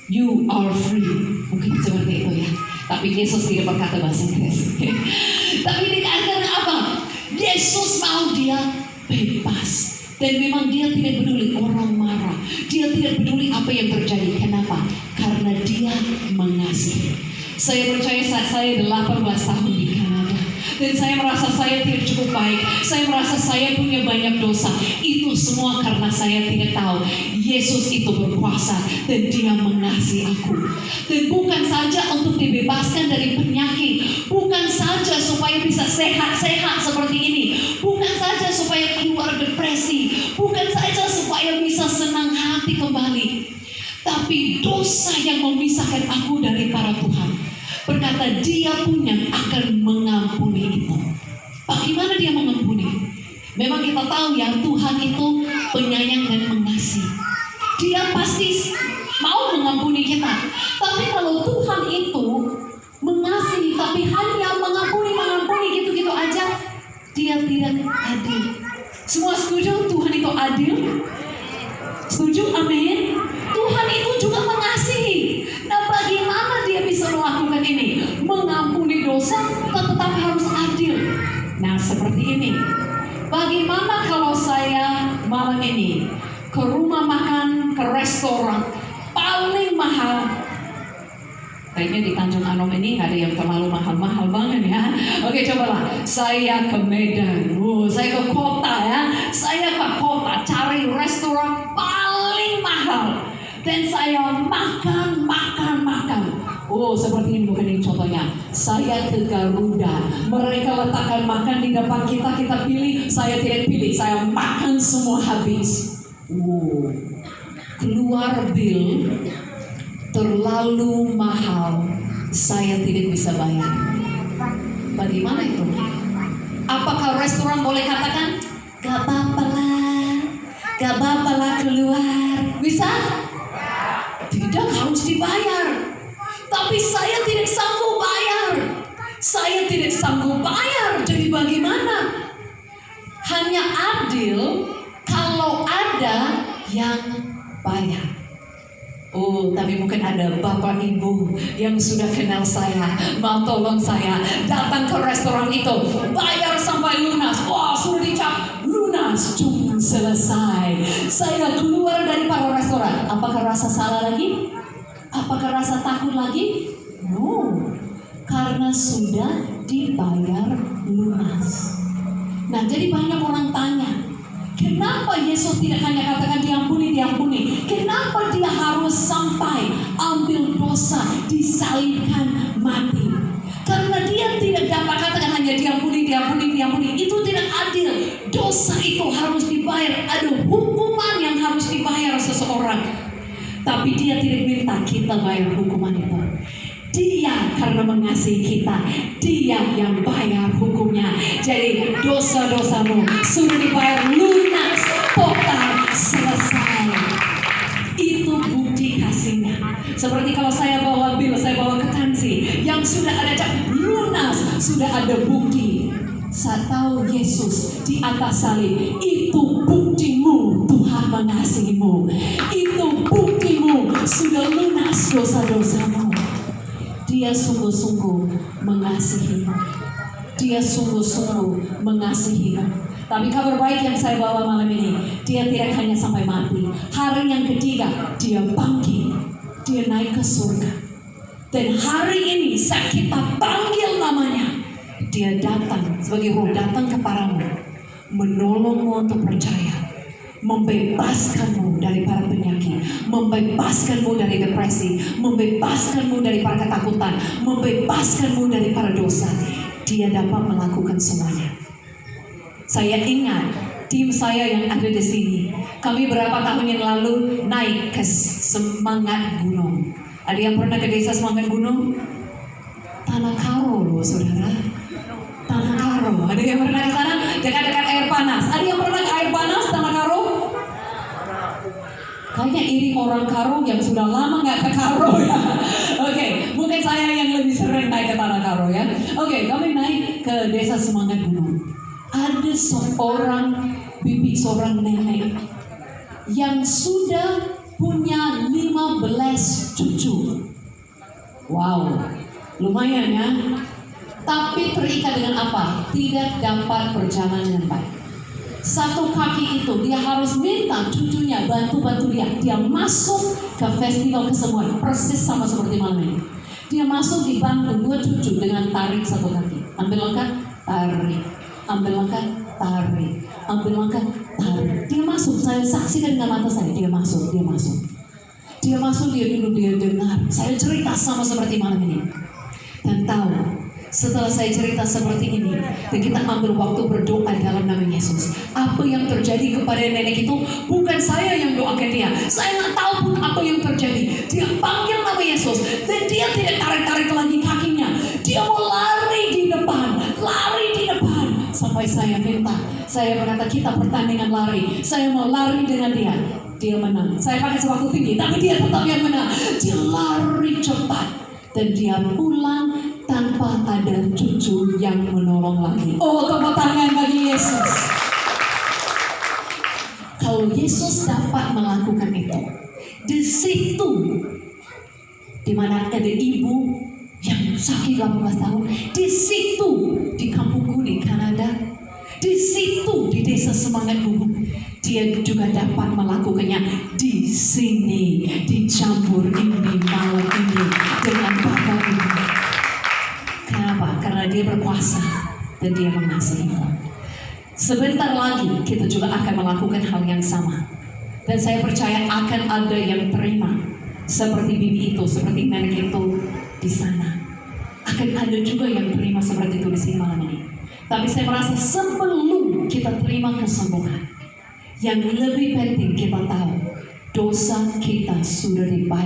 You are free. Mungkin seperti itu ya. Tapi Yesus tidak berkata bahasa Inggris. Tapi dikatakan apa? Yesus mau dia bebas. Dan memang dia tidak peduli orang marah. Dia tidak peduli apa yang terjadi. Kenapa? Karena dia mengasihi. Saya percaya saat saya 18 tahun di Kanada. Dan saya merasa saya tidak cukup baik. Saya merasa saya punya banyak dosa. Itu semua karena saya tidak tahu Yesus itu berkuasa. Dan dia mengasihi aku. Dan bukan saja untuk dibebaskan dari penyakit. Bukan saja supaya bisa sehat-sehat seperti ini. Bukan saja supaya keluar depresi. Bukan saja supaya bisa senang hati kembali. Tapi dosa yang memisahkan aku dari para Tuhan. Berkata dia pun yang akan mengampuni itu. Bagaimana dia mengampuni? Memang kita tahu ya Tuhan itu penyayang dan mengasihi. Dia pasti mau mengampuni kita. Tapi kalau Tuhan itu mengasihi tapi hanya mengampuni gitu-gitu aja, dia tidak adil. Semua setuju Tuhan itu adil? Setuju? Amin. Tuhan itu juga mengasihi. Nah, bagaimana dia bisa melakukan ini? Mengampuni dosa tetapi harus adil. Nah, seperti ini. Bagaimana kalau saya malam ini ke rumah makan, ke restoran paling mahal? Kayaknya di Tanjung Anom ini nggak ada yang terlalu mahal-mahal banget ya. Oke, cobalah. Saya ke Medan, saya ke kota ya. Saya ke kota cari restoran paling mahal. Dan saya makan. Seperti ini bukan ini contohnya. Saya ke Garuda. Mereka letakkan makan di depan kita. Kita pilih. Saya tidak pilih. Saya makan semua habis. Keluar bil terlalu mahal, saya tidak bisa bayar. Bagaimana itu? Apakah restoran boleh katakan gak apa-apa lah keluar? Bisa? Tidak, harus dibayar. Tapi saya tidak sanggup bayar. Jadi bagaimana? Hanya adil kalau ada yang bayar. Tapi mungkin ada bapak ibu yang sudah kenal saya, mau tolong saya datang ke restoran itu, bayar sampai lunas. Sudah dicap lunas, selesai. Saya keluar dari para restoran. Apakah rasa salah lagi? Apakah rasa takut lagi? No, karena sudah dibayar lunas. Nah, jadi banyak orang tanya, kenapa Yesus tidak hanya katakan diampuni? Kenapa dia harus sampai ambil dosa, disalibkan, mati? Karena dia tidak dapat katakan hanya diampuni. Itu tidak adil. Dosa itu harus dibayar. Ada hukuman yang harus dibayar seseorang. Tapi dia tidak minta kita bayar hukuman itu. Dia karena mengasihi kita, dia yang bayar hukumnya. Jadi dosa-dosamu sudah dibayar lunas, total, selesai. Itu bukti kasihnya. Seperti kalau saya bawa bil, saya bawa ketansi yang sudah ada cap lunas, sudah ada bukti. Saya tahu Yesus di atas salib. Itu buktimu Tuhan mengasihimu. Itu buktimu sudah lunas dosa-dosamu. Dia sungguh-sungguh mengasihi. Tapi kabar baik yang saya bawa malam ini, dia tidak hanya sampai mati. Hari yang ketiga, dia bangkit. Dia naik ke surga. Dan hari ini saat kita panggil namanya, dia datang sebagai roh, datang kepadamu, menolongmu untuk percaya. Membebaskanmu dari para penyakit, membebaskanmu dari depresi, membebaskanmu dari para ketakutan, membebaskanmu dari para dosa. Dia dapat melakukan semuanya. Saya ingat tim saya yang ada di sini. Kami berapa tahun yang lalu naik ke Semangat Gunung. Ada yang pernah ke desa Semangat Gunung? Tanah Karo loh saudara. Tanah Karo. Ada yang pernah ke sana? Dekat-dekat air panas. Ada yang pernah ke air panas Tanah Karo? Kayaknya iri orang Karo yang sudah lama nggak ke Karo ya. Oke, mungkin saya yang lebih sering naik ke Tanah Karo ya. Oke, kami naik ke desa Semangat Gunung. Ada seorang bibi, seorang nenek yang sudah punya 15 cucu. Lumayan ya. Tapi terikat dengan apa? Tidak dapat berjalan dengan baik. Satu kaki itu dia harus minta cucunya bantu dia. Dia masuk ke festival kesemuan persis sama seperti malam ini. Dia masuk dibantu dua cucu dengan tarik satu kaki. Ambil langkah, tarik. Ambil langkah, tarik. Ambil langkah, tarik. Dia masuk, saya saksikan dengan mata saya. Dia masuk. Dia masuk, dia duduk, dia dengar. Saya cerita sama seperti malam ini. Dan tahu, setelah saya cerita seperti ini, dan kita ambil waktu berdoa dalam nama Yesus. Apa yang terjadi kepada nenek itu bukan saya yang doakan dia. Saya nggak tahu pun apa yang terjadi. Dia panggil nama Yesus dan dia tidak tarik-tarik lagi kakinya. Dia mau lari di depan. Sampai saya minta, saya berkata kita pertandingan lari. Saya mau lari dengan dia. Dia menang. Saya pakai sepatu tinggi, tapi dia tetap yang menang. Dia lari cepat. Dan dia pulang tanpa ada cucu yang menolong lagi. Oh, tepuk tangan bagi Yesus. Kalau Yesus dapat melakukan itu, di situ di mana ada ibu yang sakit 18 tahun, di situ di kampungku di Kanada, di situ di desa Semangat Gubuk, dia juga dapat melakukannya di sini, di Campur ini malam ini dengan Bapak Ibu. Kenapa? Karena dia berkuasa dan dia mengasihi. Sebentar lagi kita juga akan melakukan hal yang sama. Dan saya percaya akan ada yang terima seperti bibi itu, seperti nenek itu di sana. Akan ada juga yang terima seperti itu di sini malam ini. Tapi saya merasa sebelum kita terima kesembuhan, yang lebih penting kita tahu dosa kita sudah dibayar.